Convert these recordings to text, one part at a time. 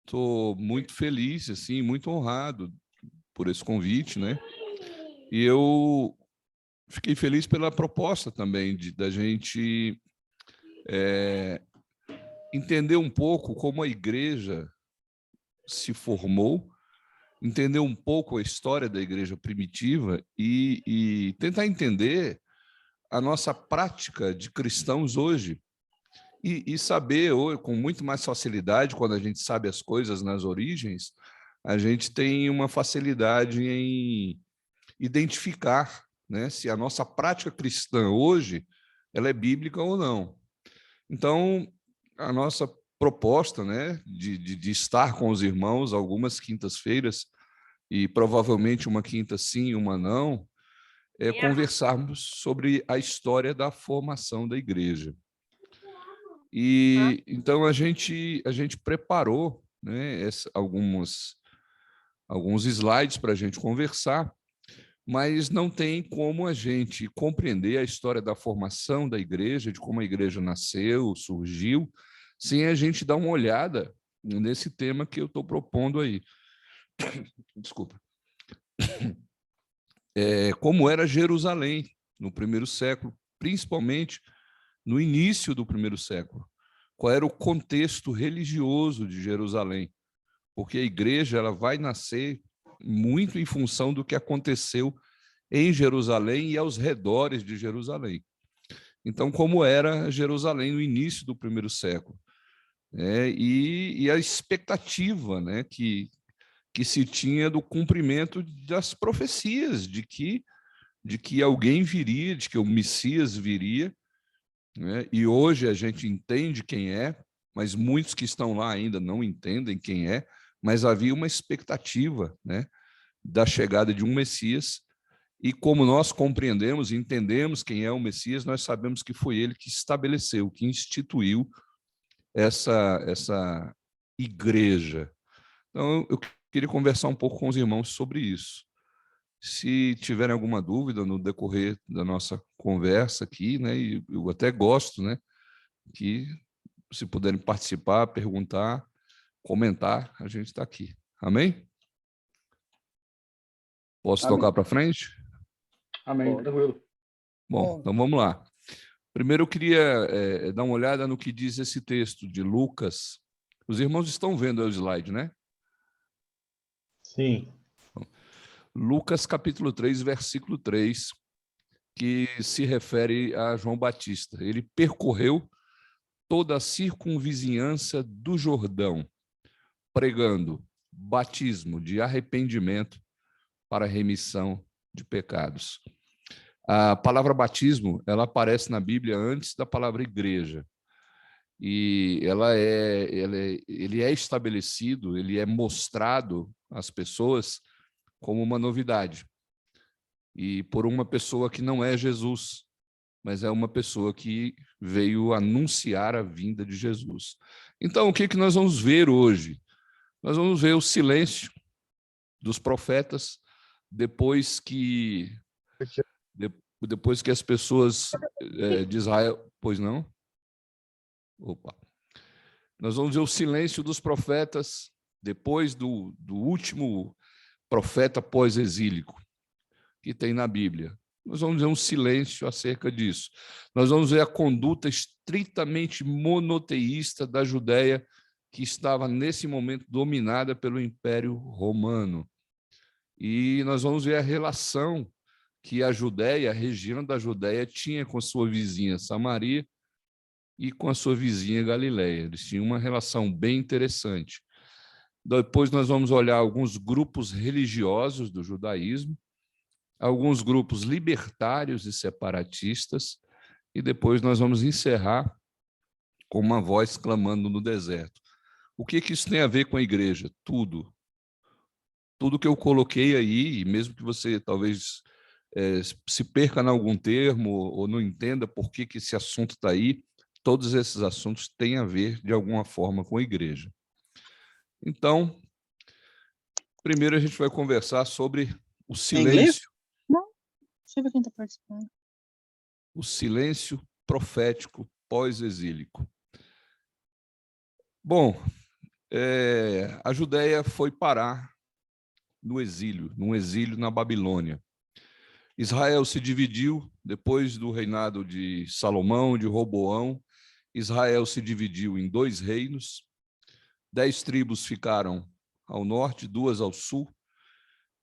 Estou muito feliz, assim, muito honrado por esse convite, né? E eu fiquei feliz pela proposta também da gente entender um pouco como a igreja se formou, entender um pouco a história da igreja primitiva e tentar entender a nossa prática de cristãos hoje e saber, com muito mais facilidade, quando a gente sabe as coisas nas origens, a gente tem uma facilidade em identificar, né, se a nossa prática cristã hoje ela é bíblica ou não. Então, a nossa proposta, né, de estar com os irmãos algumas quintas-feiras, e provavelmente uma quinta sim, uma não, é conversarmos sobre a história da formação da igreja. E então a gente preparou, né, alguns slides para a gente conversar, mas não tem como a gente compreender a história da formação da igreja, de como a igreja nasceu, surgiu, sem a gente dar uma olhada nesse tema que eu estou propondo aí. Desculpa. Como era Jerusalém no primeiro século, principalmente no início do primeiro século. Qual era o contexto religioso de Jerusalém? Porque a igreja ela vai nascer muito em função do que aconteceu em Jerusalém e aos redores de Jerusalém. Então, como era Jerusalém no início do primeiro século? E a expectativa, né, que se tinha do cumprimento das profecias, de que alguém viria, de que o Messias viria, né? E hoje a gente entende quem é, mas muitos que estão lá ainda não entendem quem é, mas havia uma expectativa, né, da chegada de um Messias, e como nós compreendemos e entendemos quem é o Messias, nós sabemos que foi ele que estabeleceu, que instituiu essa igreja. Então, eu queria conversar um pouco com os irmãos sobre isso. Se tiverem alguma dúvida no decorrer da nossa conversa aqui, né, e eu até gosto, né, que se puderem participar, perguntar, comentar, a gente está aqui. Amém? Posso Amém. tocar para frente? Amém, tranquilo. Bom, então vamos lá. Primeiro eu queria dar uma olhada no que diz esse texto de Lucas. Os irmãos estão vendo o slide, né? Sim. Lucas capítulo 3, versículo 3, que se refere a João Batista. Ele percorreu toda a circunvizinhança do Jordão, pregando batismo de arrependimento para remissão de pecados. A palavra batismo, ela aparece na Bíblia antes da palavra igreja. E ele é estabelecido, ele é mostrado às pessoas como uma novidade. E por uma pessoa que não é Jesus, mas é uma pessoa que veio anunciar a vinda de Jesus. Então, o que nós vamos ver hoje? Nós vamos ver o silêncio dos profetas depois que as pessoas de Israel... Pois não? Opa. Nós vamos ver o silêncio dos profetas depois do último profeta pós-exílico que tem na Bíblia. Nós vamos ver um silêncio acerca disso. Nós vamos ver a conduta estritamente monoteísta da Judéia, que estava, nesse momento, dominada pelo Império Romano. E nós vamos ver a relação que a Judéia, a região da Judéia, tinha com sua vizinha Samaria e com a sua vizinha Galileia. Eles tinham uma relação bem interessante. Depois nós vamos olhar alguns grupos religiosos do judaísmo, alguns grupos libertários e separatistas, e depois nós vamos encerrar com uma voz clamando no deserto. O que isso tem a ver com a igreja? Tudo. Tudo que eu coloquei aí, e mesmo que você talvez se perca em algum termo ou não entenda por que esse assunto está aí, todos esses assuntos têm a ver, de alguma forma, com a igreja. Então, primeiro a gente vai conversar sobre o silêncio. Não, deixa eu ver quem está participando. O silêncio profético pós-exílico. Bom, a Judéia foi parar no exílio, num exílio na Babilônia. Israel se dividiu depois do reinado de Salomão, de Roboão. Israel se dividiu em 2 reinos. 10 tribos ficaram ao norte, 2 ao sul,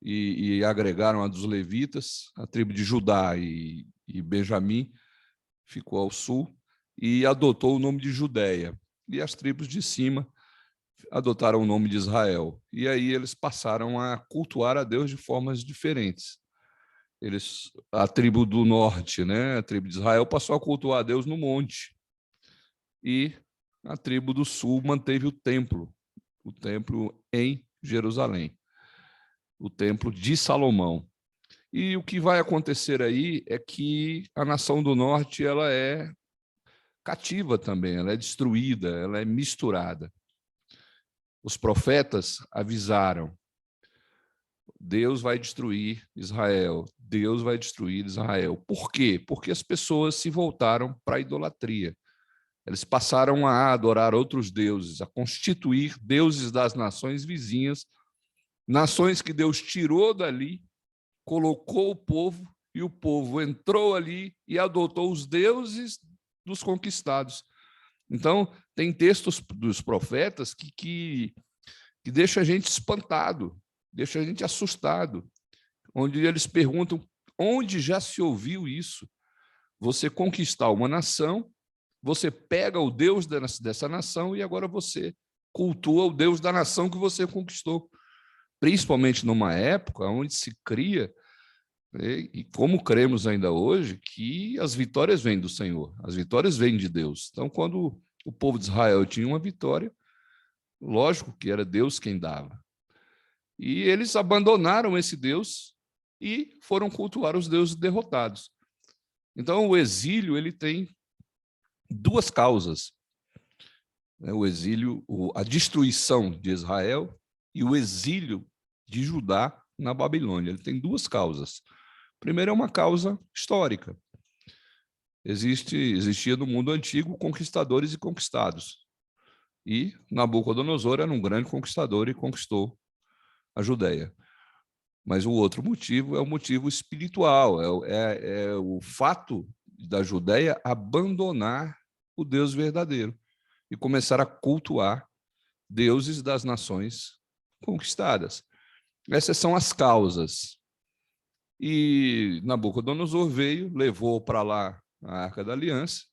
e agregaram a dos levitas. A tribo de Judá e Benjamim ficou ao sul e adotou o nome de Judéia. E as tribos de cima adotaram o nome de Israel. E aí eles passaram a cultuar a Deus de formas diferentes. A tribo do norte, né, a tribo de Israel, passou a cultuar a Deus no monte. E a tribo do sul manteve o templo em Jerusalém, o templo de Salomão. E o que vai acontecer aí é que a nação do norte ela é cativa também, ela é destruída, ela é misturada. Os profetas avisaram: Deus vai destruir Israel, Deus vai destruir Israel. Por quê? Porque as pessoas se voltaram para a idolatria. Eles passaram a adorar outros deuses, a constituir deuses das nações vizinhas, nações que Deus tirou dali, colocou o povo, e o povo entrou ali e adotou os deuses dos conquistados. Então, tem textos dos profetas que deixam a gente espantado, deixam a gente assustado, onde eles perguntam: onde já se ouviu isso? Você conquistar uma nação, você pega o Deus dessa nação e agora você cultua o Deus da nação que você conquistou. Principalmente numa época onde se cria, e como cremos ainda hoje, que as vitórias vêm do Senhor, as vitórias vêm de Deus. Então, quando o povo de Israel tinha uma vitória, lógico que era Deus quem dava. E eles abandonaram esse Deus e foram cultuar os deuses derrotados. Então, o exílio ele tem 2 causas: o exílio, a destruição de Israel e o exílio de Judá na Babilônia. Ele tem 2 causas. Primeiro é uma causa histórica. Existia no mundo antigo conquistadores e conquistados. E Nabucodonosor era um grande conquistador e conquistou a Judéia. Mas o outro motivo é o motivo espiritual, é o fato da Judéia abandonar o Deus verdadeiro e começar a cultuar deuses das nações conquistadas. Essas são as causas. E Nabucodonosor veio, levou para lá a Arca da Aliança,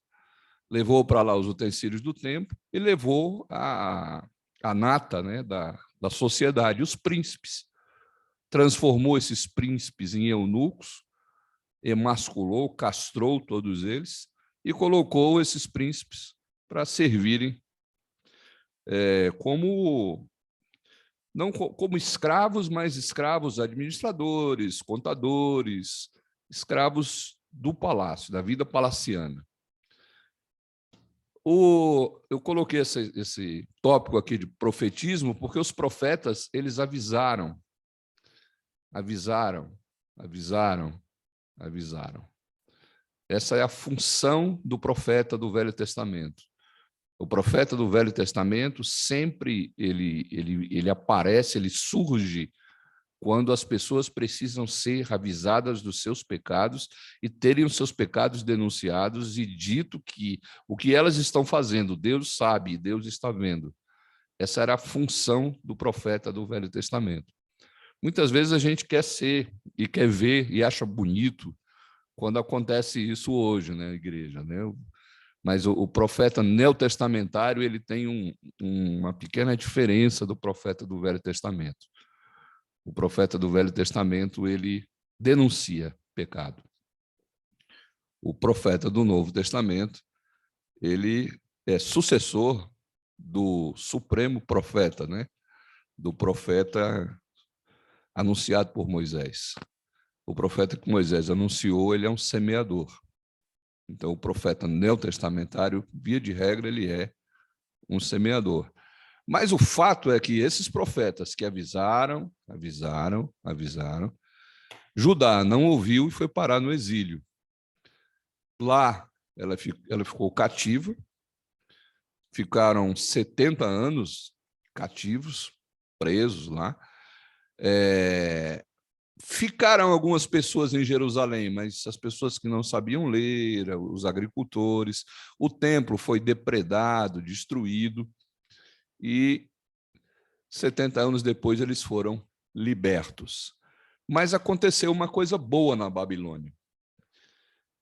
levou para lá os utensílios do templo e levou a nata, né, da sociedade, os príncipes. Transformou esses príncipes em eunucos, emasculou, castrou todos eles e colocou esses príncipes para servirem não como escravos, mas escravos administradores, contadores, escravos do palácio, da vida palaciana. Eu coloquei esse tópico aqui de profetismo porque os profetas eles avisaram. Essa é a função do profeta do Velho Testamento. O profeta do Velho Testamento sempre ele aparece, ele surge quando as pessoas precisam ser avisadas dos seus pecados e terem os seus pecados denunciados e dito que o que elas estão fazendo, Deus sabe, Deus está vendo. Essa era a função do profeta do Velho Testamento. Muitas vezes a gente quer ser e quer ver e acha bonito quando acontece isso hoje, né, igreja, né? Mas o profeta neotestamentário ele tem uma pequena diferença do profeta do Velho Testamento. O profeta do Velho Testamento ele denuncia pecado. O profeta do Novo Testamento ele é sucessor do supremo profeta, né? Do profeta anunciado por Moisés. O profeta que Moisés anunciou, ele é um semeador. Então, o profeta neotestamentário, via de regra, ele é um semeador. Mas o fato é que esses profetas que avisaram, Judá não ouviu e foi parar no exílio. Lá, ela ficou cativa, ficaram 70 anos cativos, presos lá. Ficaram algumas pessoas em Jerusalém, mas as pessoas que não sabiam ler, os agricultores, o templo foi depredado, destruído, e 70 anos depois eles foram libertos. Mas aconteceu uma coisa boa na Babilônia.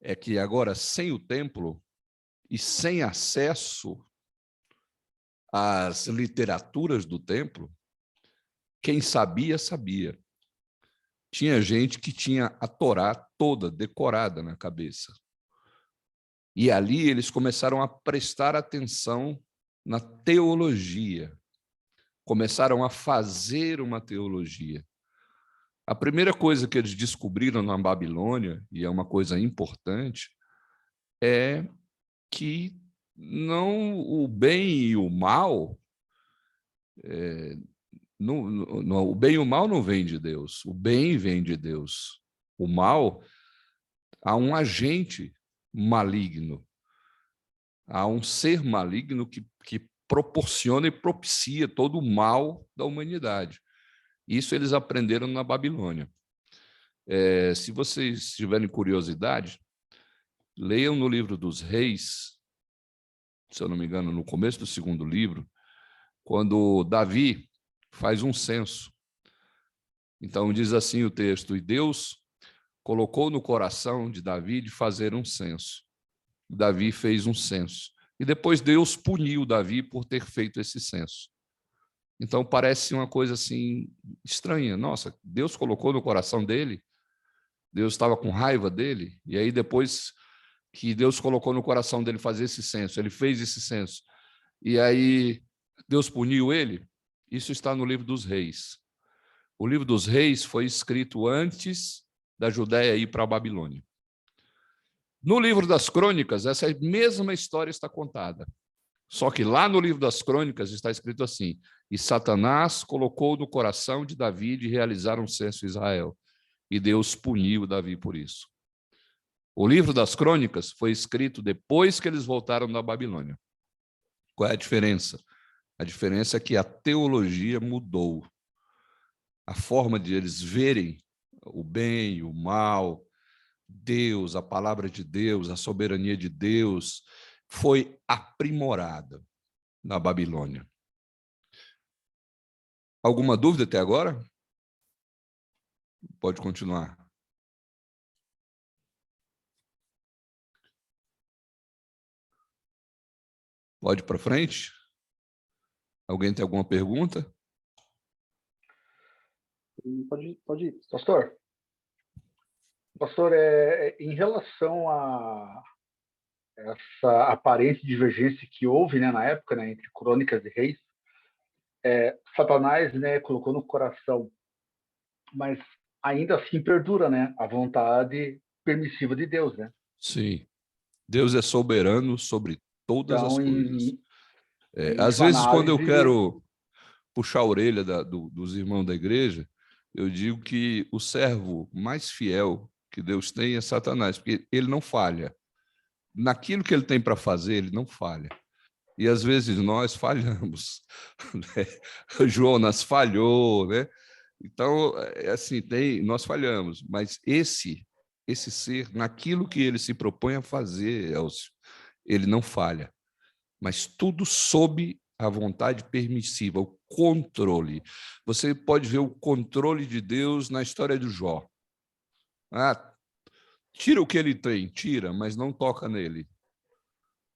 É que agora, sem o templo e sem acesso às literaturas do templo, quem sabia, sabia. Tinha gente que tinha a Torá toda decorada na cabeça. E ali eles começaram a prestar atenção na teologia. Começaram a fazer uma teologia. A primeira coisa que eles descobriram na Babilônia, e é uma coisa importante, é que não o bem e o mal, o bem e o mal não vem de Deus, o bem vem de Deus. O mal, há um agente maligno, há um ser maligno que proporciona e propicia todo o mal da humanidade. Isso eles aprenderam na Babilônia. Se vocês tiverem curiosidade, leiam no livro dos Reis, se eu não me engano, no começo do segundo livro, quando Davi faz um censo. Então, diz assim o texto: e Deus colocou no coração de Davi de fazer um censo. Davi fez um censo. E depois Deus puniu Davi por ter feito esse censo. Então, parece uma coisa assim estranha. Nossa, Deus colocou no coração dele, Deus estava com raiva dele, e aí depois que Deus colocou no coração dele fazer esse censo, ele fez esse censo, e aí Deus puniu ele. Isso está no livro dos Reis. O livro dos Reis foi escrito antes da Judéia ir para a Babilônia. No livro das Crônicas, essa mesma história está contada. Só que lá no livro das Crônicas está escrito assim: e Satanás colocou no coração de Davi de realizar um censo em Israel, e Deus puniu Davi por isso. O livro das Crônicas foi escrito depois que eles voltaram da Babilônia. Qual é a diferença? A diferença é que a teologia mudou. A forma de eles verem o bem, o mal, Deus, a palavra de Deus, a soberania de Deus, foi aprimorada na Babilônia. Alguma dúvida até agora? Pode continuar. Pode ir para frente? Alguém tem alguma pergunta? Pode ir. Pastor, em relação a essa aparente divergência que houve, né, na época, né, entre Crônicas e Reis, Satanás, né, colocou no coração, mas ainda assim perdura, né, a vontade permissiva de Deus, né? Sim. Deus é soberano sobre todas as Então, coisas. em Às última vezes, quando eu análise, quero puxar a orelha dos irmãos da igreja, eu digo que o servo mais fiel que Deus tem é Satanás, porque ele não falha. Naquilo que ele tem para fazer, ele não falha. E às vezes nós falhamos. Né? Jonas falhou, né? Então, assim, nós falhamos, mas esse ser, naquilo que ele se propõe a fazer, Elcio, ele não falha. Mas tudo sob a vontade permissiva, o controle. Você pode ver o controle de Deus na história do Jó. Tira o que ele tem, tira, mas não toca nele.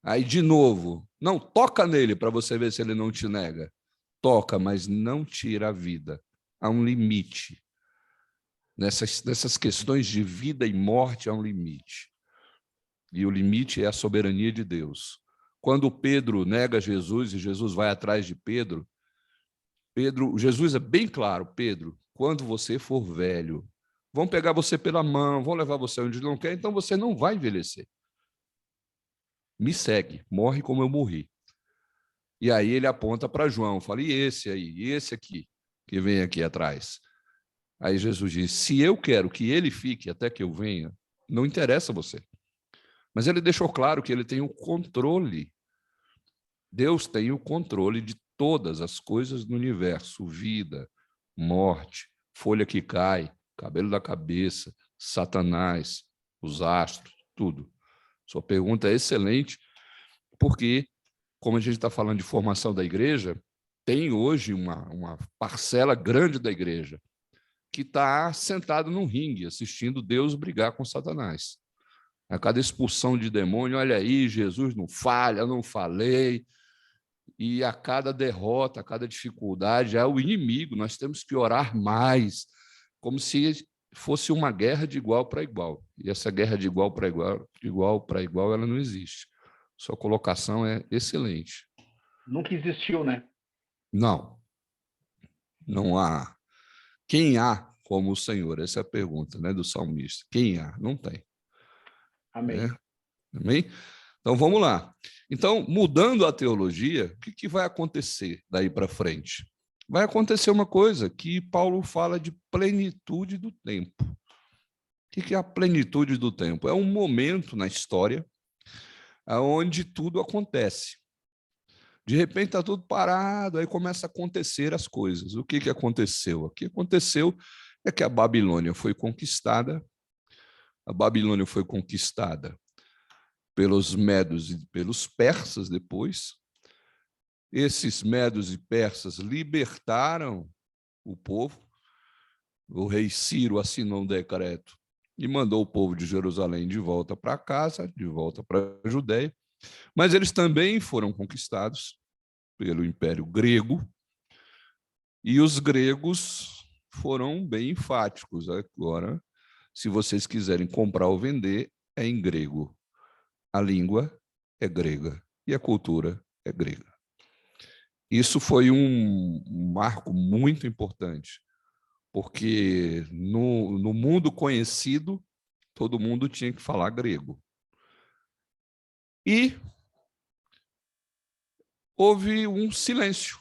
Aí, de novo, não toca nele para você ver se ele não te nega. Toca, mas não tira a vida. Há um limite. Nessas questões de vida e morte, há um limite. E o limite é a soberania de Deus. Quando Pedro nega Jesus e Jesus vai atrás de Pedro, Jesus é bem claro: Pedro, quando você for velho, vão pegar você pela mão, vão levar você onde não quer, então você não vai envelhecer. Me segue, morre como eu morri. E aí ele aponta para João, fala: e esse aí, e esse aqui, que vem aqui atrás? Aí Jesus diz: se eu quero que ele fique até que eu venha, não interessa você. Mas ele deixou claro que ele tem o controle Deus tem o controle de todas as coisas no universo: vida, morte, folha que cai, cabelo da cabeça, Satanás, os astros, tudo. Sua pergunta é excelente, porque, como a gente está falando de formação da igreja, tem hoje uma parcela grande da igreja que está sentada num ringue, assistindo Deus brigar com Satanás. A cada expulsão de demônio, olha aí, Jesus não falha, não falei. E a cada derrota, a cada dificuldade, é o inimigo, nós temos que orar mais, como se fosse uma guerra de igual para igual. E essa guerra de igual para igual, ela não existe. Sua colocação é excelente. Nunca existiu, né? Não, não há. Quem há como o Senhor? Essa é a pergunta, né, do salmista. Quem há? Não tem. Amém. Amém? Então, vamos lá. Então, mudando a teologia, o que vai acontecer daí para frente? Vai acontecer uma coisa que Paulo fala de plenitude do tempo. O que é a plenitude do tempo? É um momento na história onde tudo acontece. De repente está tudo parado, aí começa a acontecer as coisas. O que aconteceu? O que aconteceu é que a Babilônia foi conquistada. A Babilônia foi conquistada pelos medos e pelos persas depois. Esses medos e persas libertaram o povo. O rei Ciro assinou um decreto e mandou o povo de Jerusalém de volta para casa, de volta para a Judéia. Mas eles também foram conquistados pelo Império Grego, e os gregos foram bem enfáticos. Agora, se vocês quiserem comprar ou vender, é em grego. A língua é grega e a cultura é grega. Isso foi um marco muito importante, porque no mundo conhecido, todo mundo tinha que falar grego. E houve um silêncio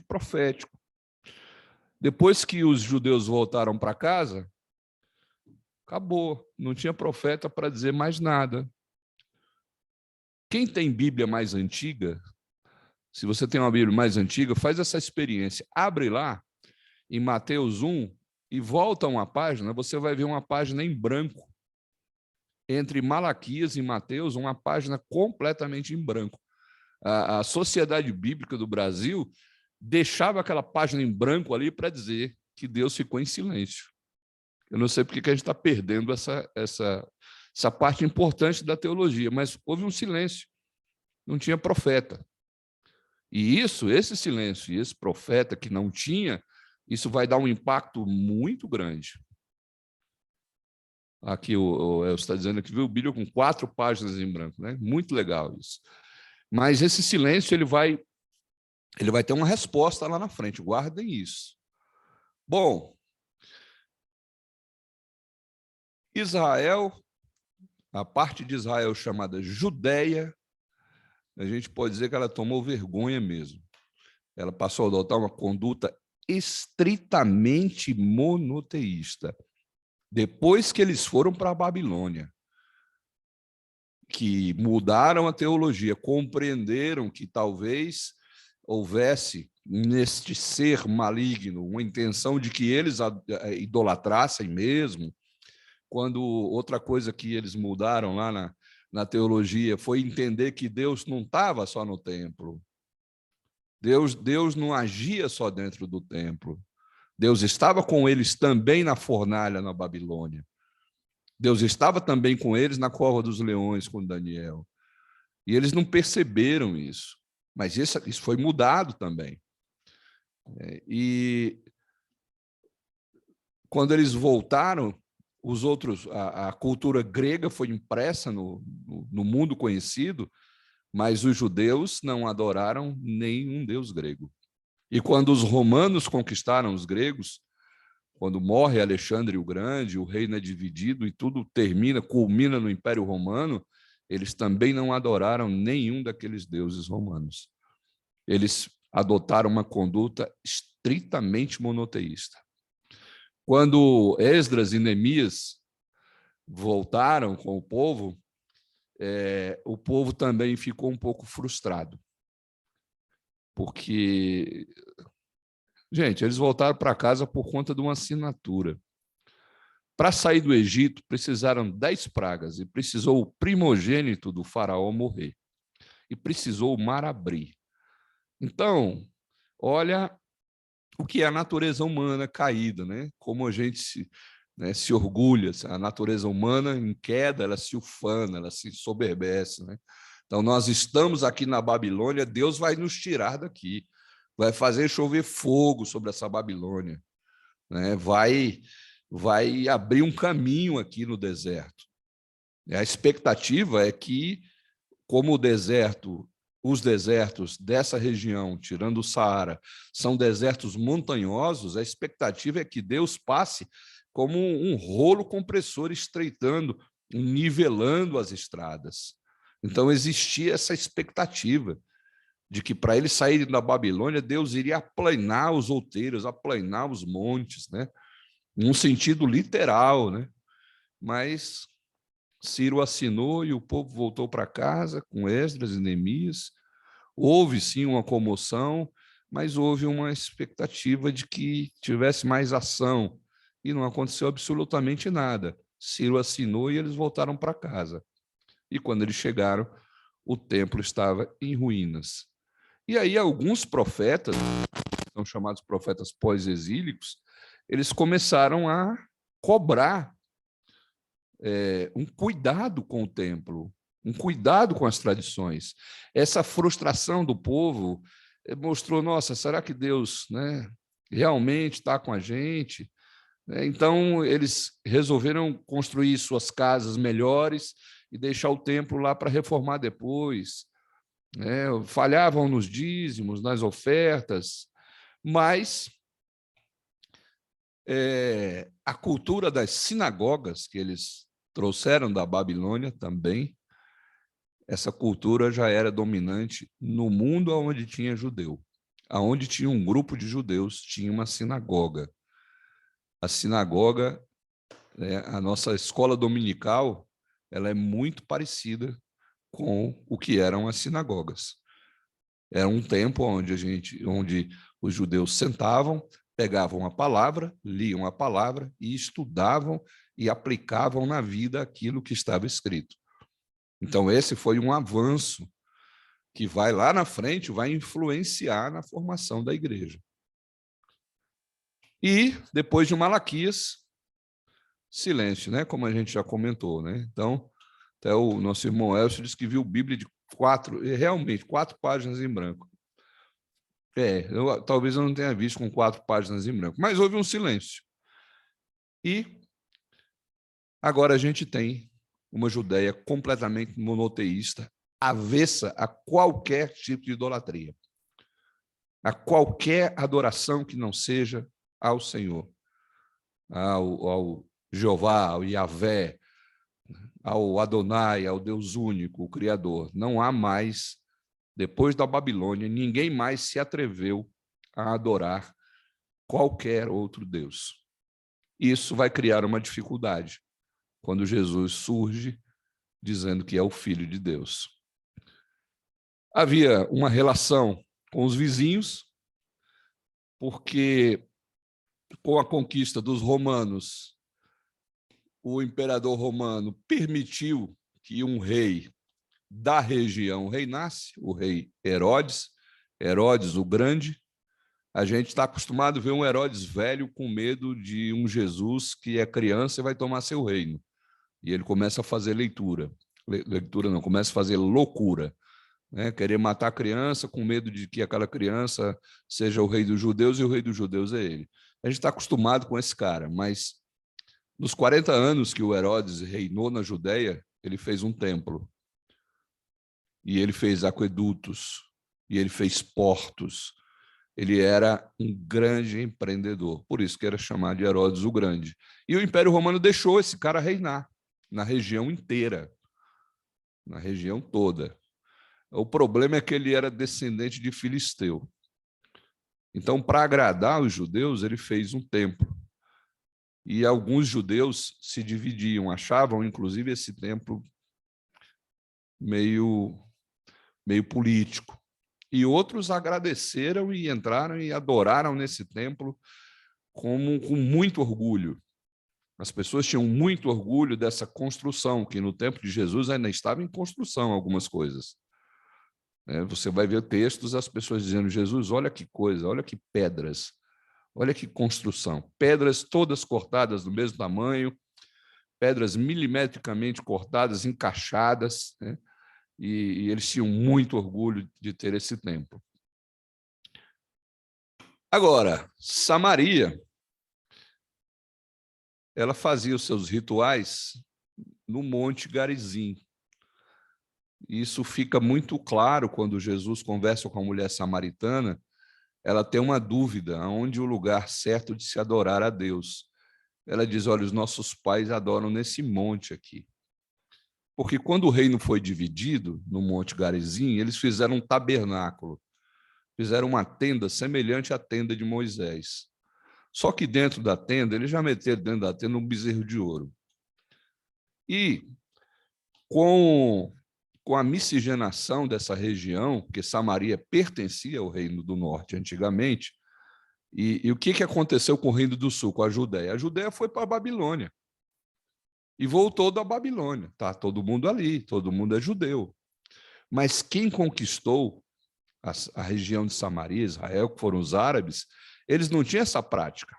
profético. Depois que os judeus voltaram para casa, acabou, não tinha profeta para dizer mais nada. Quem tem Bíblia mais antiga, se você tem uma Bíblia mais antiga, faz essa experiência. Abre lá em Mateus 1 e volta uma página, você vai ver uma página em branco. Entre Malaquias e Mateus, uma página completamente em branco. A Sociedade Bíblica do Brasil deixava aquela página em branco ali para dizer que Deus ficou em silêncio. Eu não sei porque que a gente está perdendo essa parte importante da teologia, mas houve um silêncio, não tinha profeta. E esse silêncio e esse profeta que não tinha, isso vai dar um impacto muito grande. Aqui o Elcio está dizendo que viu o Bíblia com 4 páginas em branco, né? Muito legal isso. Mas esse silêncio ele vai ter uma resposta lá na frente, guardem isso. Bom, Israel, a parte de Israel chamada Judéia, a gente pode dizer que ela tomou vergonha mesmo. Ela passou a adotar uma conduta estritamente monoteísta. Depois que eles foram para a Babilônia, que mudaram a teologia, compreenderam que talvez houvesse neste ser maligno uma intenção de que eles idolatrassem mesmo, quando outra coisa que eles mudaram lá na teologia foi entender que Deus não estava só no templo. Deus não agia só dentro do templo. Deus estava com eles também na fornalha na Babilônia. Deus estava também com eles na cova dos leões com Daniel. E eles não perceberam isso. Mas isso foi mudado também. E quando eles voltaram, os outros, a cultura grega foi impressa no mundo conhecido, mas os judeus não adoraram nenhum deus grego. E quando os romanos conquistaram os gregos, quando morre Alexandre o Grande, o reino é dividido e tudo culmina no Império Romano, eles também não adoraram nenhum daqueles deuses romanos. Eles adotaram uma conduta estritamente monoteísta. Quando Esdras e Neemias voltaram com o povo, o povo também ficou um pouco frustrado, porque, gente, eles voltaram para casa por conta de uma assinatura. Para sair do Egito, precisaram 10 pragas, e precisou o primogênito do faraó morrer, e precisou o mar abrir. Então, olha o que é a natureza humana caída, né? Como a gente se orgulha, a natureza humana em queda, ela se ufana, ela se soberbece, né? Então, nós estamos aqui na Babilônia, Deus vai nos tirar daqui, vai fazer chover fogo sobre essa Babilônia, né? Vai abrir um caminho aqui no deserto. A expectativa é que, como os desertos dessa região, tirando o Saara, são desertos montanhosos, a expectativa é que Deus passe como um rolo compressor estreitando, nivelando as estradas. Então, existia essa expectativa de que, para eles saírem da Babilônia, Deus iria aplanar os outeiros, aplanar os montes, né? Num sentido literal, né? Mas Ciro assinou e o povo voltou para casa com Esdras e Neemias. Houve, sim, uma comoção, mas houve uma expectativa de que tivesse mais ação, e não aconteceu absolutamente nada. Ciro assinou e eles voltaram para casa. E quando eles chegaram, o templo estava em ruínas. E aí alguns profetas, são chamados profetas pós-exílicos, eles começaram a cobrar um cuidado com o templo, um cuidado com as tradições. Essa frustração do povo mostrou, nossa, será que Deus, né, realmente está com a gente? Então, eles resolveram construir suas casas melhores e deixar o templo lá para reformar depois. Falhavam nos dízimos, nas ofertas, mas a cultura das sinagogas que eles trouxeram da Babilônia também, essa cultura já era dominante no mundo onde tinha judeu. Aonde tinha um grupo de judeus, tinha uma sinagoga. A sinagoga, a nossa escola dominical, ela é muito parecida com o que eram as sinagogas. Era um tempo onde os judeus sentavam, pegavam a palavra, liam a palavra e estudavam e aplicavam na vida aquilo que estava escrito. Então, esse foi um avanço que vai lá na frente, vai influenciar na formação da igreja. E, depois de Malaquias, silêncio, né? Como a gente já comentou, né? Então, até o nosso irmão Elcio disse que viu Bíblia de realmente 4 páginas em branco. Talvez eu não tenha visto com 4 páginas em branco, mas houve um silêncio. E agora a gente tem uma Judéia completamente monoteísta, avessa a qualquer tipo de idolatria, a qualquer adoração que não seja ao Senhor, ao Jeová, ao Yahvé, ao Adonai, ao Deus único, o Criador. Não há mais, depois da Babilônia, ninguém mais se atreveu a adorar qualquer outro Deus. Isso vai criar uma dificuldade quando Jesus surge dizendo que é o Filho de Deus. Havia uma relação com os vizinhos, porque com a conquista dos romanos, o imperador romano permitiu que um rei da região reinasse, o rei Herodes o Grande. A gente está acostumado a ver um Herodes velho com medo de um Jesus que é criança e vai tomar seu reino. E ele começa a fazer começa a fazer loucura, né? Querer matar a criança com medo de que aquela criança seja o rei dos judeus e o rei dos judeus é ele. A gente está acostumado com esse cara, mas nos 40 anos que o Herodes reinou na Judéia, ele fez um templo, e ele fez aquedutos, e ele fez portos. Ele era um grande empreendedor, por isso que era chamado de Herodes o Grande. E o Império Romano deixou esse cara reinar na região inteira, na região toda. O problema é que ele era descendente de filisteu. Então, para agradar os judeus, ele fez um templo. E alguns judeus se dividiam, achavam, inclusive, esse templo meio político. E outros agradeceram e entraram e adoraram nesse templo com muito orgulho. As pessoas tinham muito orgulho dessa construção, que no tempo de Jesus ainda estava em construção algumas coisas. Você vai ver textos, as pessoas dizendo, Jesus, olha que coisa, olha que pedras, olha que construção. Pedras todas cortadas do mesmo tamanho, pedras milimetricamente cortadas, encaixadas, né? E eles tinham muito orgulho de ter esse templo. Agora, Samaria, ela fazia os seus rituais no Monte Garizim. Isso fica muito claro quando Jesus conversa com a mulher samaritana. Ela tem uma dúvida, aonde o lugar certo de se adorar a Deus. Ela diz, olha, os nossos pais adoram nesse monte aqui. Porque quando o reino foi dividido, no Monte Garizim, eles fizeram um tabernáculo, fizeram uma tenda semelhante à tenda de Moisés. Só que dentro da tenda, eles já meteram dentro da tenda um bezerro de ouro. E com a miscigenação dessa região, porque Samaria pertencia ao Reino do Norte antigamente, e o que aconteceu com o Reino do Sul, com a Judéia? A Judéia foi para a Babilônia e voltou da Babilônia. Tá todo mundo ali, todo mundo é judeu. Mas quem conquistou a região de Samaria, Israel, que foram os árabes, eles não tinham essa prática.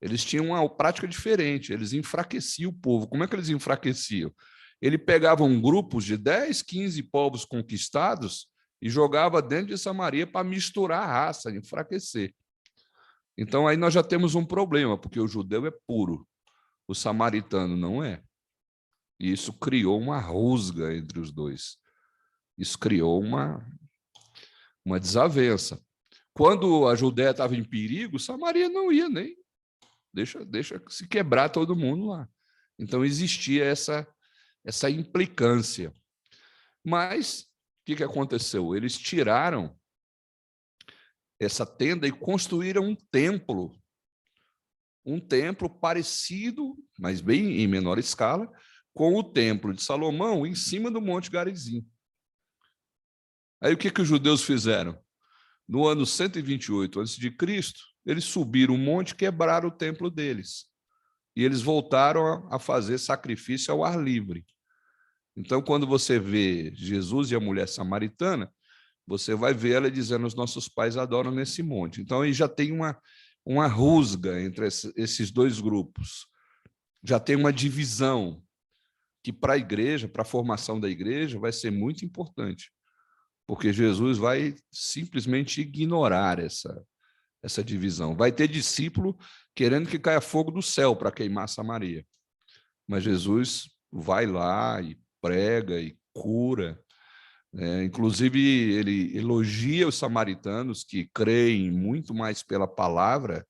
Eles tinham uma prática diferente, eles enfraqueciam o povo. Como é que eles enfraqueciam? Eles pegavam grupos de 10, 15 povos conquistados e jogavam dentro de Samaria para misturar a raça, enfraquecer. Então, aí nós já temos um problema, porque o judeu é puro, o samaritano não é. E isso criou uma rusga entre os dois. Isso criou uma desavença. Quando a Judéia estava em perigo, Samaria não ia nem. Deixa se quebrar todo mundo lá. Então, existia essa implicância. Mas, o que aconteceu? Eles tiraram essa tenda e construíram um templo parecido, mas bem em menor escala, com o templo de Salomão em cima do Monte Garizim. Aí o que os judeus fizeram? No ano 128 a.C., eles subiram o monte e quebraram o templo deles. E eles voltaram a fazer sacrifício ao ar livre. Então, quando você vê Jesus e a mulher samaritana, você vai ver ela dizendo, os nossos pais adoram nesse monte. Então, aí já tem uma rusga entre esses dois grupos. Já tem uma divisão que para a igreja, para a formação da igreja, vai ser muito importante, porque Jesus vai simplesmente ignorar essa divisão. Vai ter discípulo querendo que caia fogo do céu para queimar Samaria. Mas Jesus vai lá e prega e cura. Inclusive, ele elogia os samaritanos que creem muito mais pela palavra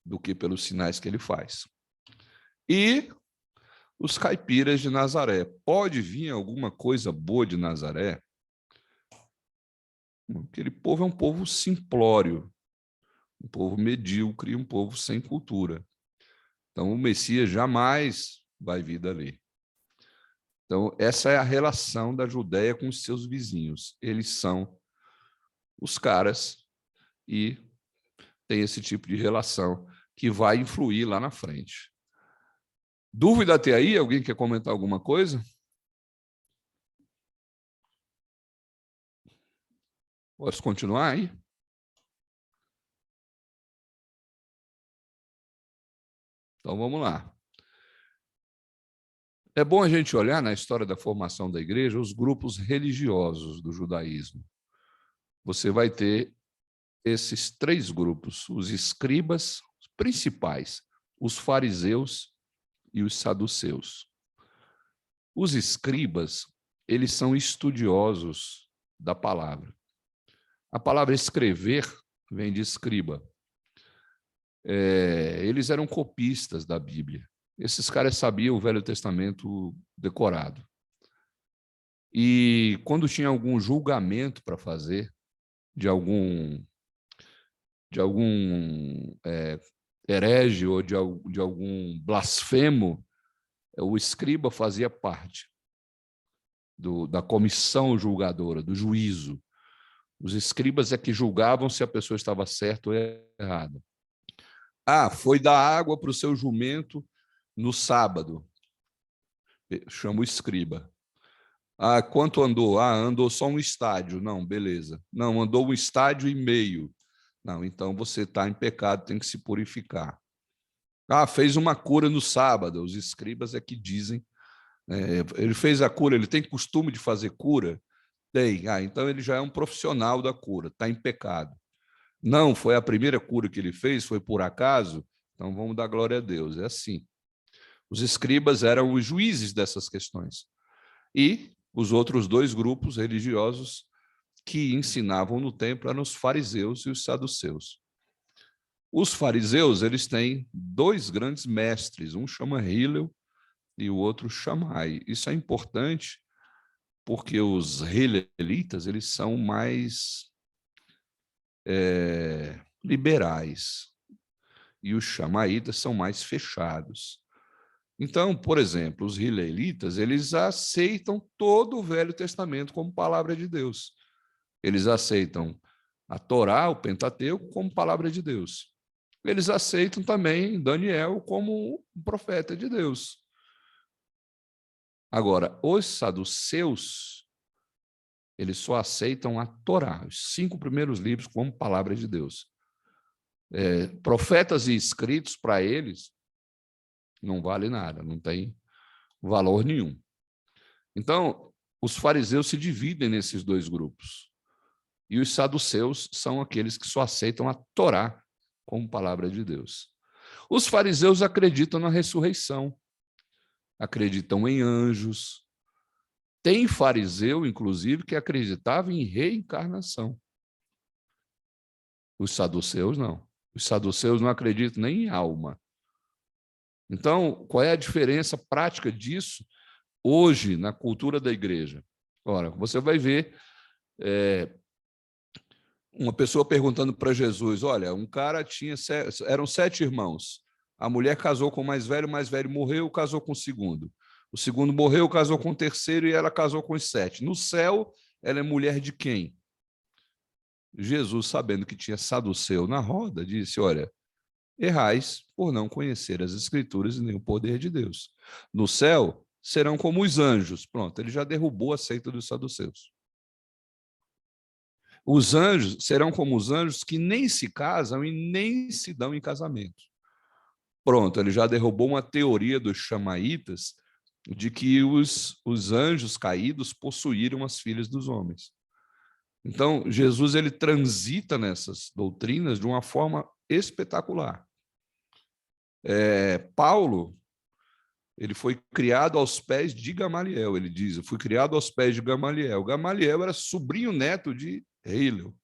do que pelos sinais que ele faz. E os caipiras de Nazaré. Pode vir alguma coisa boa de Nazaré? Aquele povo é um povo simplório, um povo medíocre, um povo sem cultura. Então, o Messias jamais vai vir dali. Então, essa é a relação da Judéia com os seus vizinhos. Eles são os caras e tem esse tipo de relação que vai influir lá na frente. Dúvida até aí? Alguém quer comentar alguma coisa? Posso continuar aí? Então, vamos lá. É bom a gente olhar na história da formação da igreja os grupos religiosos do judaísmo. Você vai ter esses três grupos, os escribas principais, os fariseus e os saduceus. Os escribas, eles são estudiosos da palavra. A palavra escrever vem de escriba. Eles eram copistas da Bíblia. Esses caras sabiam o Velho Testamento decorado. E quando tinha algum julgamento para fazer de algum herege ou de algum blasfemo, o escriba fazia parte. da comissão julgadora, do juízo. Os escribas é que julgavam se a pessoa estava certa ou errada. Foi dar água para o seu jumento no sábado. Chama o escriba. Quanto andou? Andou só um estádio. Não, beleza. Não, andou um estádio e meio. Não, então você está em pecado, tem que se purificar. Fez uma cura no sábado. Os escribas é que dizem. Ele fez a cura, ele tem costume de fazer cura? Tem. Então ele já é um profissional da cura, está em pecado. Não, foi a primeira cura que ele fez, foi por acaso? Então vamos dar glória a Deus. É assim. Os escribas eram os juízes dessas questões. E os outros dois grupos religiosos que ensinavam no templo eram os fariseus e os saduceus. Os fariseus, eles têm dois grandes mestres, um chama Hillel e o outro Shammai. Isso é importante porque os Hillelitas, eles são mais liberais e os Shammaitas são mais fechados. Então, por exemplo, os Hillelitas, eles aceitam todo o Velho Testamento como palavra de Deus. Eles aceitam a Torá, o Pentateuco, como palavra de Deus. Eles aceitam também Daniel como um profeta de Deus. Agora, os saduceus, eles só aceitam a Torá, os 5 primeiros livros, como palavra de Deus. Profetas e escritos, para eles, não vale nada, não tem valor nenhum. Então, os fariseus se dividem nesses dois grupos. E os saduceus são aqueles que só aceitam a Torá como palavra de Deus. Os fariseus acreditam na ressurreição, acreditam em anjos. Tem fariseu, inclusive, que acreditava em reencarnação. Os saduceus não. Os saduceus não acreditam nem em alma. Então, qual é a diferença prática disso hoje na cultura da igreja? Ora, você vai ver uma pessoa perguntando para Jesus, olha, um cara eram 7 irmãos, a mulher casou com o mais velho morreu, casou com o segundo morreu, casou com o terceiro e ela casou com os 7. No céu, ela é mulher de quem? Jesus, sabendo que tinha saduceu na roda, disse, olha, errais por não conhecer as Escrituras e nem o poder de Deus. No céu, serão como os anjos. Pronto, ele já derrubou a seita dos saduceus. Os anjos serão como os anjos que nem se casam e nem se dão em casamento. Pronto, ele já derrubou uma teoria dos xamaitas de que os anjos caídos possuíram as filhas dos homens. Então, Jesus ele transita nessas doutrinas de uma forma espetacular. Paulo, ele foi criado aos pés de Gamaliel, ele diz, eu fui criado aos pés de Gamaliel. Gamaliel era sobrinho neto de Hillel.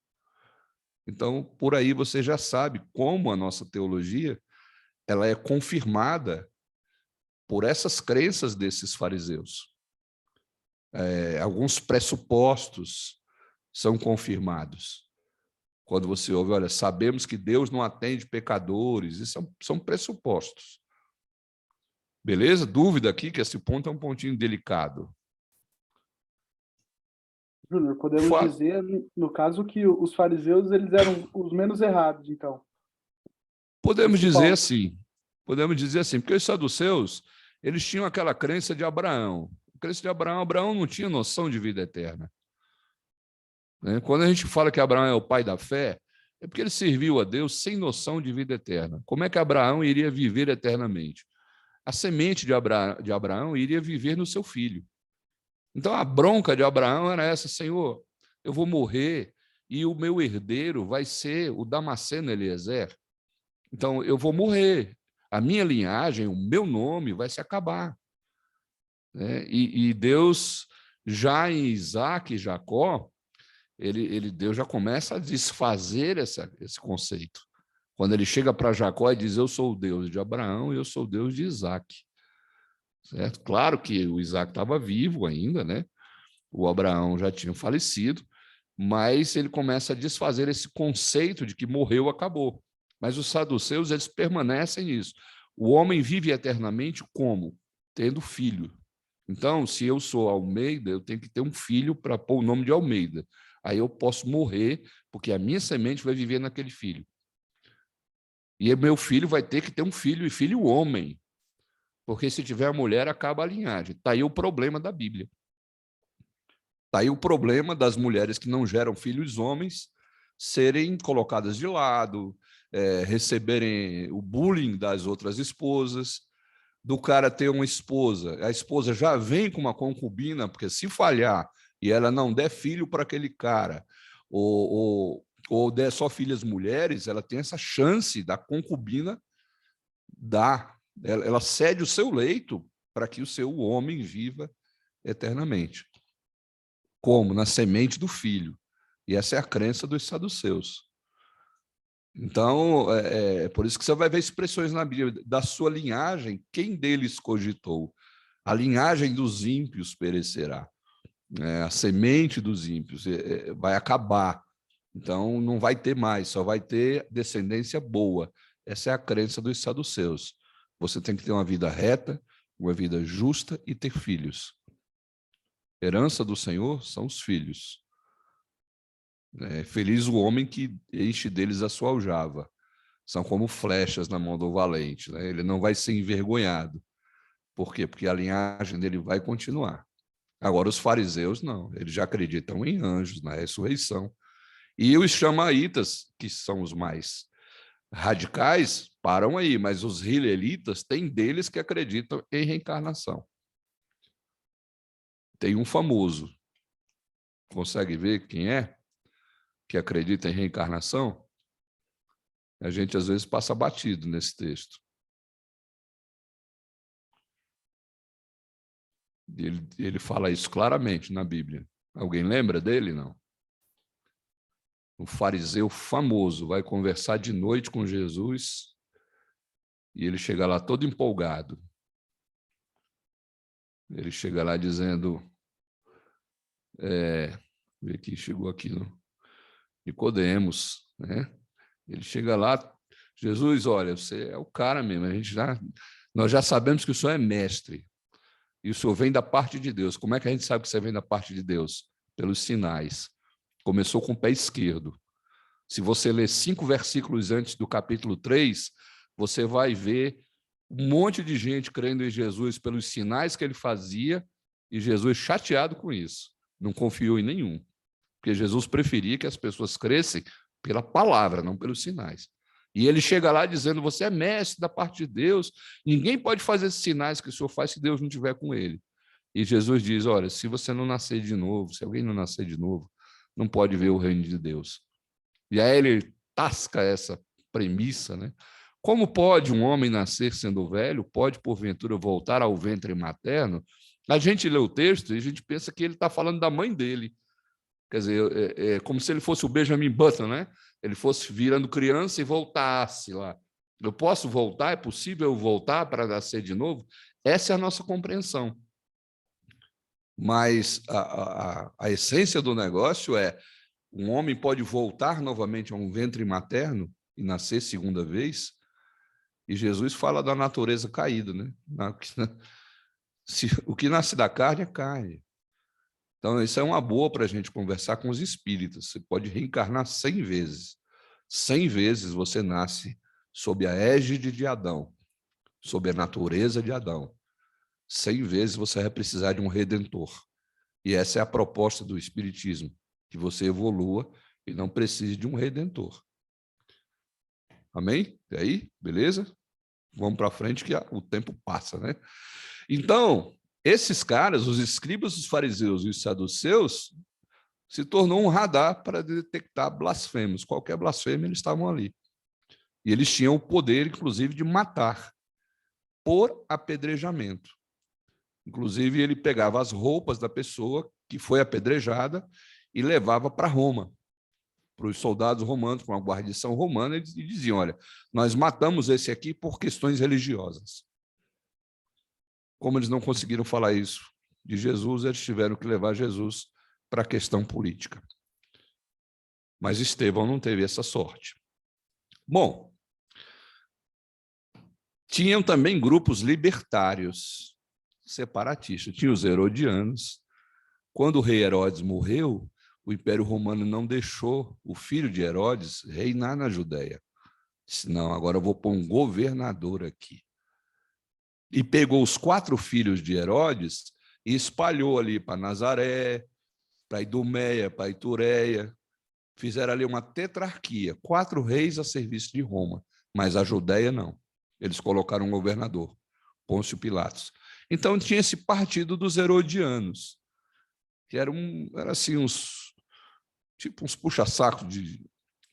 Então, por aí você já sabe como a nossa teologia ela é confirmada por essas crenças desses fariseus. Alguns pressupostos são confirmados. Quando você ouve, olha, sabemos que Deus não atende pecadores, isso são pressupostos. Beleza? Dúvida aqui, que esse ponto é um pontinho delicado. Júnior, podemos dizer, no caso, que os fariseus eles eram os menos errados, então. Podemos dizer assim, porque os saduceus, eles tinham aquela crença de Abraão. A crença de Abraão não tinha noção de vida eterna. Quando a gente fala que Abraão é o pai da fé, é porque ele serviu a Deus sem noção de vida eterna. Como é que Abraão iria viver eternamente? A semente de Abraão iria viver no seu filho. Então, a bronca de Abraão era essa, Senhor, eu vou morrer e o meu herdeiro vai ser o Damasceno Eliezer. Então, eu vou morrer. A minha linhagem, o meu nome vai se acabar. E Deus, já em Isaac e Jacó, Deus já começa a desfazer esse conceito. Quando ele chega para Jacó e diz, eu sou o Deus de Abraão e eu sou o Deus de Isaac. Certo? Claro que o Isaac estava vivo ainda, né? O Abraão já tinha falecido, mas ele começa a desfazer esse conceito de que morreu, acabou. Mas os saduceus, eles permanecem nisso. O homem vive eternamente como? Tendo filho. Então, se eu sou Almeida, eu tenho que ter um filho para pôr o nome de Almeida. Aí eu posso morrer, porque a minha semente vai viver naquele filho. E meu filho vai ter que ter um filho, e filho homem. Porque se tiver mulher, acaba a linhagem. Está aí o problema da Bíblia. Está aí o problema das mulheres que não geram filhos homens serem colocadas de lado, receberem o bullying das outras esposas, do cara ter uma esposa, a esposa já vem com uma concubina, porque se falhar e ela não der filho para aquele cara, ou der só filhas mulheres, ela tem essa chance da concubina dar. Ela cede o seu leito para que o seu homem viva eternamente. Como? Na semente do filho. E essa é a crença dos saduceus. Então, por isso que você vai ver expressões na Bíblia, da sua linhagem, quem deles cogitou? A linhagem dos ímpios perecerá. A semente dos ímpios vai acabar. Então, não vai ter mais, só vai ter descendência boa. Essa é a crença dos saduceus. Você tem que ter uma vida reta, uma vida justa e ter filhos. Herança do Senhor são os filhos. Feliz o homem que enche deles a sua aljava. São como flechas na mão do valente. Né? Ele não vai ser envergonhado. Por quê? Porque a linhagem dele vai continuar. Agora, os fariseus, não. Eles já acreditam em anjos, na ressurreição. E os xamaítas, que são os mais radicais, param aí. Mas os hilelitas, tem deles que acreditam em reencarnação. Tem um famoso. Consegue ver quem é? Que acredita em reencarnação? A gente, às vezes, passa batido nesse texto. Ele fala isso claramente na Bíblia. Alguém lembra dele? Não. Um fariseu famoso vai conversar de noite com Jesus e ele chega lá todo empolgado. Ele chega lá dizendo... vê que chegou aqui no Nicodemos, né? Ele chega lá, Jesus, olha, você é o cara mesmo, nós já sabemos que o senhor é mestre, e o senhor vem da parte de Deus. Como é que a gente sabe que você vem da parte de Deus? Pelos sinais. Começou com o pé esquerdo. Se você ler 5 versículos antes do capítulo 3, você vai ver um monte de gente crendo em Jesus pelos sinais que ele fazia, e Jesus chateado com isso. Não confiou em nenhum. Porque Jesus preferia que as pessoas crescem pela palavra, não pelos sinais. E ele chega lá dizendo, você é mestre da parte de Deus, ninguém pode fazer esses sinais que o senhor faz se Deus não estiver com ele. E Jesus diz, olha, se você não nascer de novo, se alguém não nascer de novo, não pode ver o reino de Deus. E aí ele tasca essa premissa, né? Como pode um homem nascer sendo velho? Pode, porventura, voltar ao ventre materno? A gente lê o texto e a gente pensa que ele está falando da mãe dele. Quer dizer, é como se ele fosse o Benjamin Button, né? Ele fosse virando criança e voltasse lá. Eu posso voltar? É possível eu voltar para nascer de novo? Essa é a nossa compreensão. Mas a essência do negócio é um homem pode voltar novamente a um ventre materno e nascer segunda vez? E Jesus fala da natureza caída, né? O que nasce da carne é carne. Então, isso é uma boa para a gente conversar com os espíritas. Você pode reencarnar 100 vezes. 100 vezes você nasce sob a égide de Adão, sob a natureza de Adão. 100 vezes você vai precisar de um redentor. E essa é a proposta do espiritismo, que você evolua e não precise de um redentor. Amém? E aí? Beleza? Vamos para frente que o tempo passa, né? Então, esses caras, os escribas, os fariseus e os saduceus, se tornou um radar para detectar blasfêmios. Qualquer blasfêmia, eles estavam ali. E eles tinham o poder, inclusive, de matar por apedrejamento. Inclusive, ele pegava as roupas da pessoa que foi apedrejada e levava para Roma, para os soldados romanos, para uma guarnição romana, e diziam, olha, nós matamos esse aqui por questões religiosas. Como eles não conseguiram falar isso de Jesus, eles tiveram que levar Jesus para a questão política. Mas Estevão não teve essa sorte. Bom, tinham também grupos libertários. separatista. Tinha os herodianos. Quando o rei Herodes morreu, o Império Romano não deixou o filho de Herodes reinar na Judéia. Disse, não, agora eu vou pôr um governador aqui. E pegou os 4 filhos de Herodes e espalhou ali para Nazaré, para Idumeia, para Itureia. Fizeram ali uma tetrarquia, 4 reis a serviço de Roma, mas a Judéia não. Eles colocaram um governador, Pôncio Pilatos. Então tinha esse partido dos herodianos, que era assim, uns puxa-saco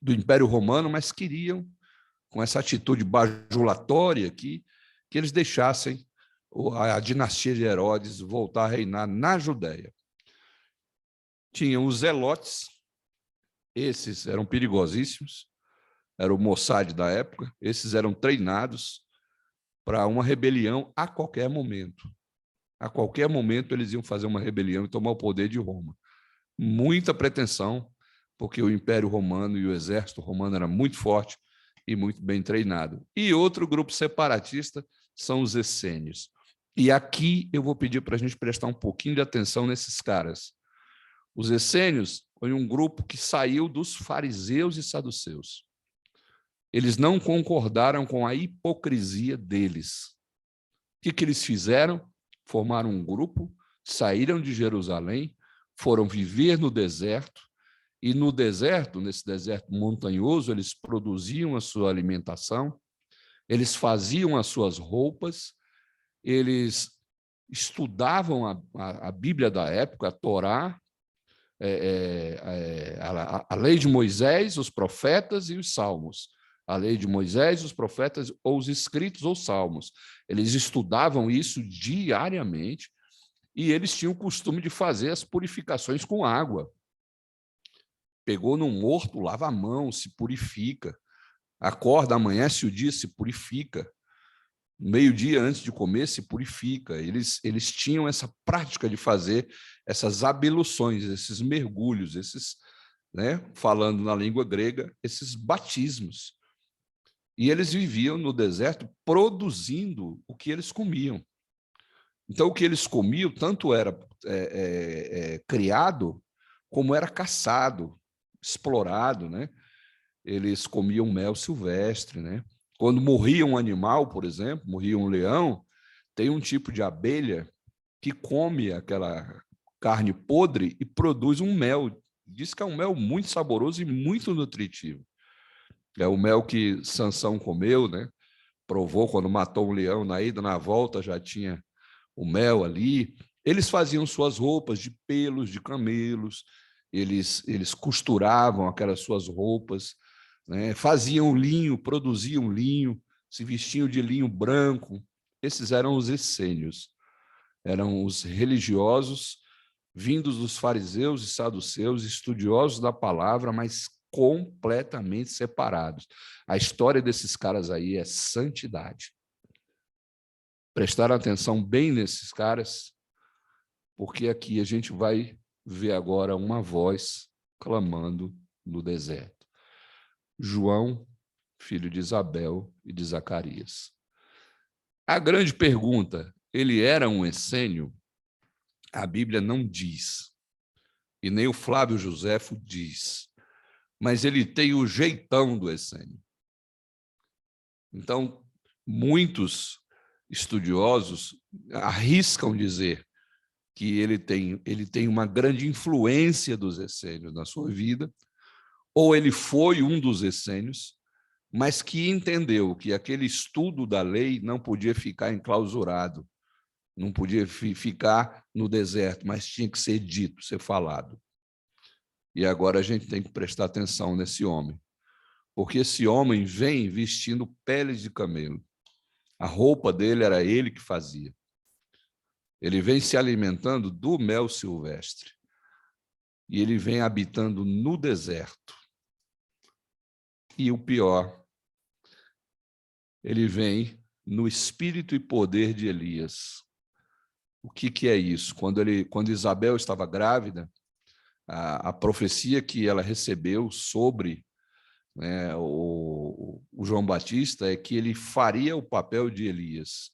do Império Romano, mas queriam, com essa atitude bajulatória, que eles deixassem a dinastia de Herodes voltar a reinar na Judéia. Tinham os zelotes, esses eram perigosíssimos, era o Mossad da época, esses eram treinados para uma rebelião a qualquer momento. A qualquer momento eles iam fazer uma rebelião e tomar o poder de Roma. Muita pretensão, porque o Império Romano e o exército romano era muito forte e muito bem treinado. E outro grupo separatista são os essênios. E aqui eu vou pedir para a gente prestar um pouquinho de atenção nesses caras. Os essênios foi um grupo que saiu dos fariseus e saduceus. Eles não concordaram com a hipocrisia deles. O que eles fizeram? Formaram um grupo, saíram de Jerusalém, foram viver no deserto, e no deserto, nesse deserto montanhoso, eles produziam a sua alimentação, eles faziam as suas roupas, eles estudavam a Bíblia da época, a Torá, a lei de Moisés, os profetas e os salmos. A lei de Moisés, os profetas, ou os escritos ou salmos. Eles estudavam isso diariamente e eles tinham o costume de fazer as purificações com água. Pegou num morto, lava a mão, se purifica. Acorda, amanhece o dia, se purifica. Meio-dia antes de comer, se purifica. Eles tinham essa prática de fazer essas abluções, esses mergulhos, falando na língua grega, esses batismos. E eles viviam no deserto produzindo o que eles comiam. Então, o que eles comiam tanto era criado, como era caçado, explorado, né? Eles comiam mel silvestre, né? Quando morria um animal, por exemplo, morria um leão, tem um tipo de abelha que come aquela carne podre e produz um mel. Diz que é um mel muito saboroso e muito nutritivo. É o mel que Sansão comeu, né? Provou quando matou um leão, na ida, na volta já tinha o mel ali. Eles faziam suas roupas de pelos de camelos, eles costuravam aquelas suas roupas, né? Faziam linho, produziam linho, se vestiam de linho branco. Esses eram os essênios, eram os religiosos vindos dos fariseus e saduceus, estudiosos da palavra, mas completamente separados. A história desses caras aí é santidade. Prestar atenção bem nesses caras, porque aqui a gente vai ver agora uma voz clamando no deserto. João, filho de Isabel e de Zacarias. A grande pergunta, ele era um essênio? A Bíblia não diz, e nem o Flávio Joséfo diz, mas ele tem o jeitão do essênio. Então, muitos estudiosos arriscam dizer que ele tem uma grande influência dos essênios na sua vida, ou ele foi um dos essênios, mas que entendeu que aquele estudo da lei não podia ficar enclausurado, não podia ficar no deserto, mas tinha que ser dito, ser falado. E agora a gente tem que prestar atenção nesse homem, porque esse homem vem vestindo peles de camelo. A roupa dele era ele que fazia. Ele vem se alimentando do mel silvestre. E ele vem habitando no deserto. E o pior, ele vem no espírito e poder de Elias. O que é isso? Quando Isabel estava grávida, a profecia que ela recebeu sobre, né, o João Batista é que ele faria o papel de Elias.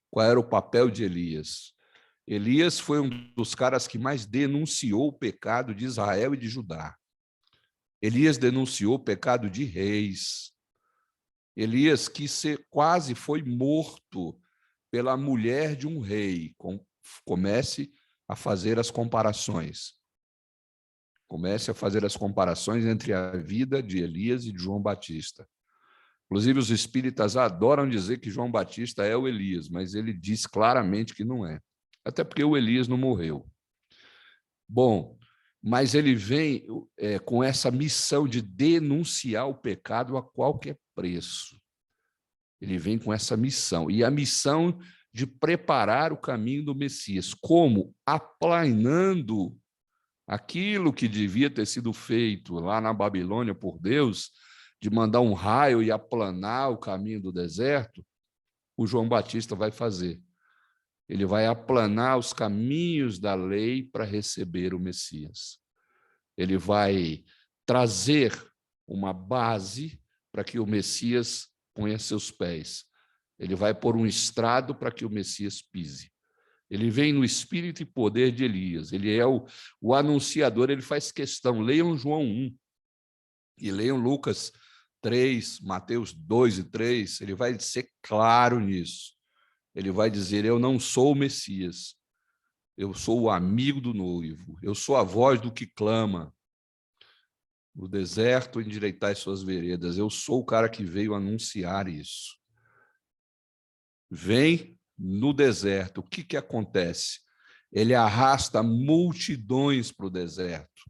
Qual era o papel de Elias? Elias foi um dos caras que mais denunciou o pecado de Israel e de Judá. Elias denunciou o pecado de reis. Elias quase foi morto pela mulher de um rei. Comece a fazer as comparações. Comece a fazer as comparações entre a vida de Elias e de João Batista. Inclusive, os espíritas adoram dizer que João Batista é o Elias, mas ele diz claramente que não é. Até porque o Elias não morreu. Bom, mas ele vem com essa missão de denunciar o pecado a qualquer preço. Ele vem com essa missão. E a missão de preparar o caminho do Messias. Como? Aplanando aquilo que devia ter sido feito lá na Babilônia por Deus, de mandar um raio e aplanar o caminho do deserto, o João Batista vai fazer. Ele vai aplanar os caminhos da lei para receber o Messias. Ele vai trazer uma base para que o Messias ponha seus pés. Ele vai pôr um estrado para que o Messias pise. Ele vem no espírito e poder de Elias. Ele é o anunciador, ele faz questão. Leiam João 1 e leiam Lucas 3, Mateus 2 e 3. Ele vai ser claro nisso. Ele vai dizer, eu não sou o Messias, eu sou o amigo do noivo, eu sou a voz do que clama. No deserto, endireitai suas veredas. Eu sou o cara que veio anunciar isso. Vem no deserto. O que acontece? Ele arrasta multidões para o deserto.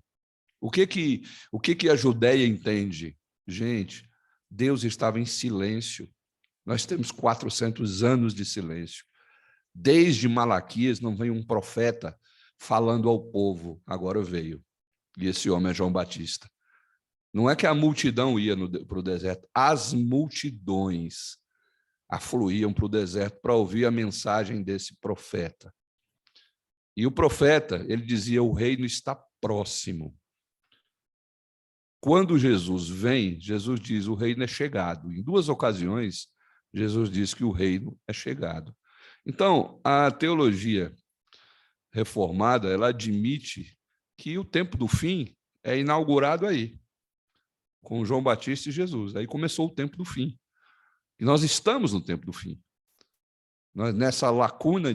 O que a Judéia entende? Gente, Deus estava em silêncio. Nós temos 400 anos de silêncio. Desde Malaquias não vem um profeta falando ao povo. Agora veio. E esse homem é João Batista. Não é que a multidão ia para o deserto. As multidões afluíam para o deserto para ouvir a mensagem desse profeta. E o profeta, ele dizia, o reino está próximo. Quando Jesus vem, Jesus diz, o reino é chegado. Em 2 ocasiões, Jesus diz que o reino é chegado. Então, a teologia reformada, ela admite que o tempo do fim é inaugurado aí, com João Batista e Jesus. Aí começou o tempo do fim. E nós estamos no tempo do fim. Nessa lacuna,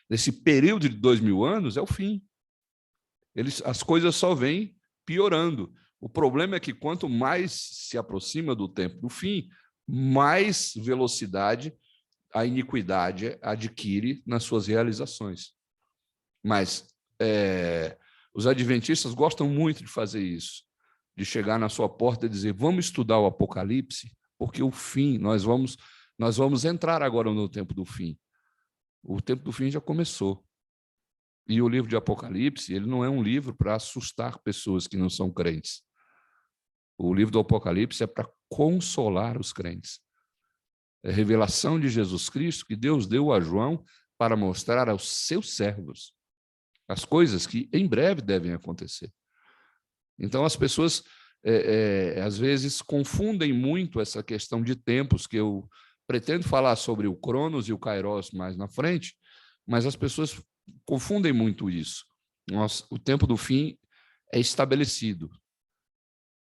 nesse período de 2000 anos, é o fim. As coisas só vêm piorando. O problema é que quanto mais se aproxima do tempo do fim, mais velocidade a iniquidade adquire nas suas realizações. Mas os adventistas gostam muito de fazer isso, de chegar na sua porta e dizer, vamos estudar o Apocalipse, porque o fim, nós vamos entrar agora no tempo do fim. O tempo do fim já começou. E o livro de Apocalipse, ele não é um livro para assustar pessoas que não são crentes. O livro do Apocalipse é para consolar os crentes. É a revelação de Jesus Cristo que Deus deu a João para mostrar aos seus servos as coisas que em breve devem acontecer. Então, as pessoas, às vezes, confundem muito essa questão de tempos, que eu pretendo falar sobre o Cronos e o Kairos mais na frente, mas as pessoas confundem muito isso. O tempo do fim é estabelecido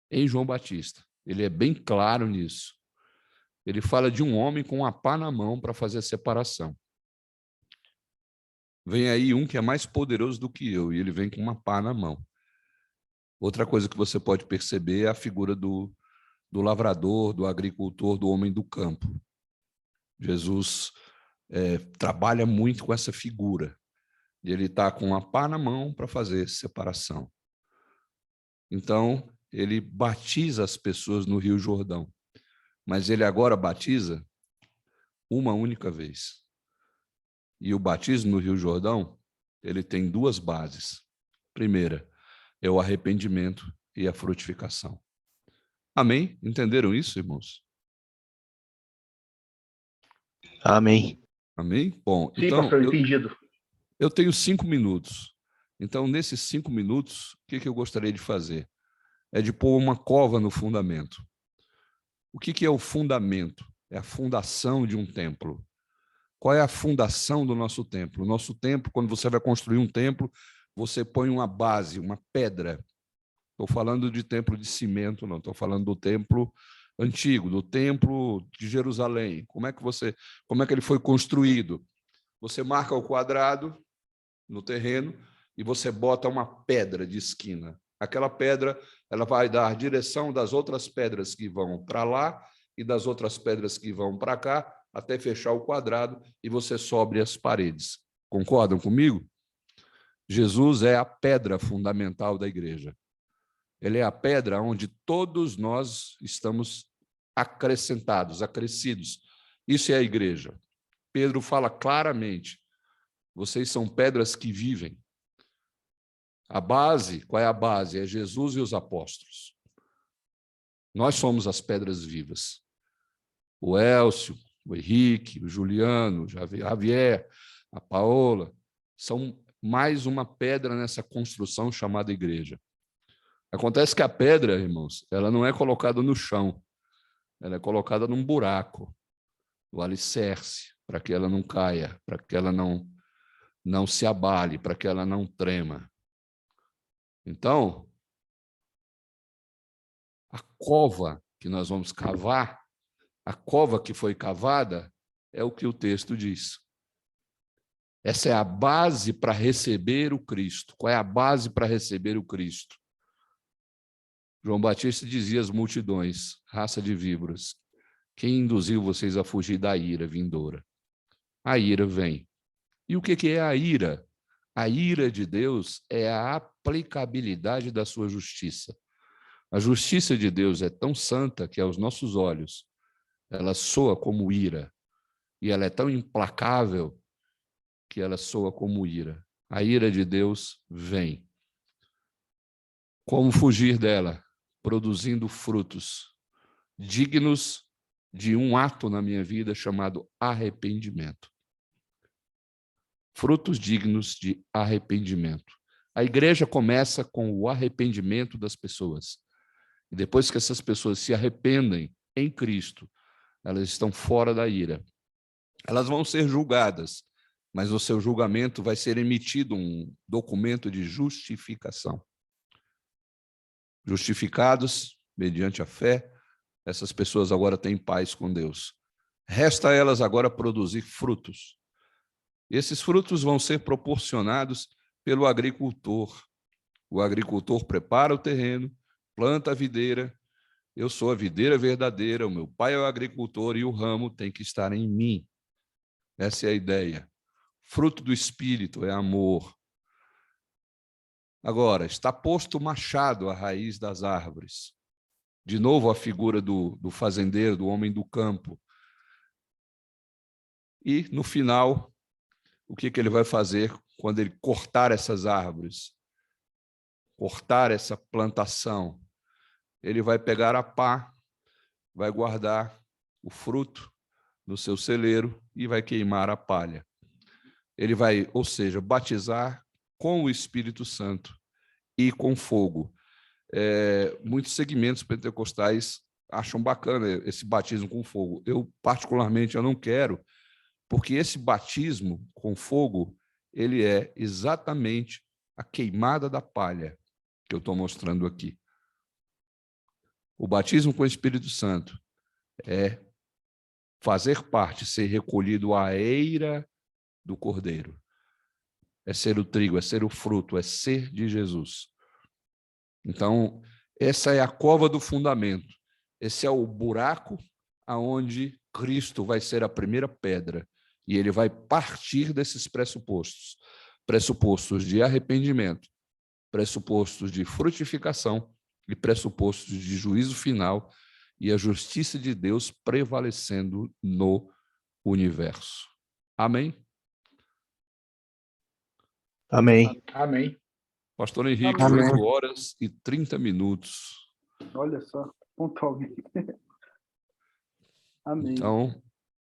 em João Batista. Ele é bem claro nisso. Ele fala de um homem com uma pá na mão para fazer a separação. Vem aí um que é mais poderoso do que eu, e ele vem com uma pá na mão. Outra coisa que você pode perceber é a figura do lavrador, do agricultor, do homem do campo. Jesus trabalha muito com essa figura. E ele está com uma pá na mão para fazer separação. Então, ele batiza as pessoas no Rio Jordão. Mas ele agora batiza uma única vez. E o batismo no Rio Jordão, ele tem 2 bases. Primeira, é o arrependimento e a frutificação. Amém? Entenderam isso, irmãos? Amém. Amém? Bom, Sim, então, pastor, entendido. eu tenho 5 minutos. Então, nesses 5 minutos, o que eu gostaria de fazer? É de pôr uma cova no fundamento. O que é o fundamento? É a fundação de um templo. Qual é a fundação do nosso templo? O nosso templo, quando você vai construir um templo, você põe uma base, uma pedra. Estou falando de templo de cimento, não. Estou falando do templo antigo, do templo de Jerusalém. Como é que ele foi construído? Você marca o quadrado no terreno e você bota uma pedra de esquina. Aquela pedra, ela vai dar direção das outras pedras que vão para lá e das outras pedras que vão para cá, até fechar o quadrado e você sobre as paredes. Concordam comigo? Jesus é a pedra fundamental da igreja. Ele é a pedra onde todos nós estamos acrescentados, acrescidos. Isso é a igreja. Pedro fala claramente, vocês são pedras que vivem. A base, qual é a base? É Jesus e os apóstolos. Nós somos as pedras vivas. O Elcio, o Henrique, o Juliano, o Javier, a Paola, são mais uma pedra nessa construção chamada igreja. Acontece que a pedra, irmãos, ela não é colocada no chão, ela é colocada num buraco, no alicerce, para que ela não caia, para que ela não se abale, para que ela não trema. Então, a cova que nós vamos cavar, a cova que foi cavada, é o que o texto diz. Essa é a base para receber o Cristo. Qual é a base para receber o Cristo? João Batista dizia às multidões, raça de víboras, quem induziu vocês a fugir da ira vindoura? A ira vem. E o que é a ira? A ira de Deus é a aplicabilidade da sua justiça. A justiça de Deus é tão santa que, aos nossos olhos, ela soa como ira. E ela é tão implacável que ela soa como ira. A ira de Deus vem. Como fugir dela? Produzindo frutos dignos de um ato na minha vida chamado arrependimento. Frutos dignos de arrependimento. A igreja começa com o arrependimento das pessoas. E depois que essas pessoas se arrependem em Cristo, elas estão fora da ira. Elas vão ser julgadas, mas no seu julgamento vai ser emitido um documento de justificação. Justificados mediante a fé, essas pessoas agora têm paz com Deus. Resta a elas agora produzir frutos. E esses frutos vão ser proporcionados pelo agricultor. O agricultor prepara o terreno, planta a videira. Eu sou a videira verdadeira, o meu pai é o agricultor e o ramo tem que estar em mim. Essa é a ideia. Fruto do Espírito é amor. Agora, está posto o machado à raiz das árvores. De novo a figura do fazendeiro, do homem do campo. E, no final, o que ele vai fazer quando ele cortar essas árvores? Cortar essa plantação. Ele vai pegar a pá, vai guardar o fruto no seu celeiro e vai queimar a palha. Ele vai, ou seja, batizar com o Espírito Santo e com fogo. Muitos segmentos pentecostais acham bacana esse batismo com fogo. Eu, particularmente, eu não quero, porque esse batismo com fogo, ele é exatamente a queimada da palha que eu estou mostrando aqui. O batismo com o Espírito Santo é fazer parte, ser recolhido à eira do Cordeiro. É ser o trigo, é ser o fruto, é ser de Jesus. Então, essa é a cova do fundamento. Esse é o buraco aonde Cristo vai ser a primeira pedra. E ele vai partir desses pressupostos. Pressupostos de arrependimento, pressupostos de frutificação e pressupostos de juízo final e a justiça de Deus prevalecendo no universo. Amém? Amém. Amém. Pastor Henrique, Amém. 8h30. Olha só, pontualmente. Amém. Então,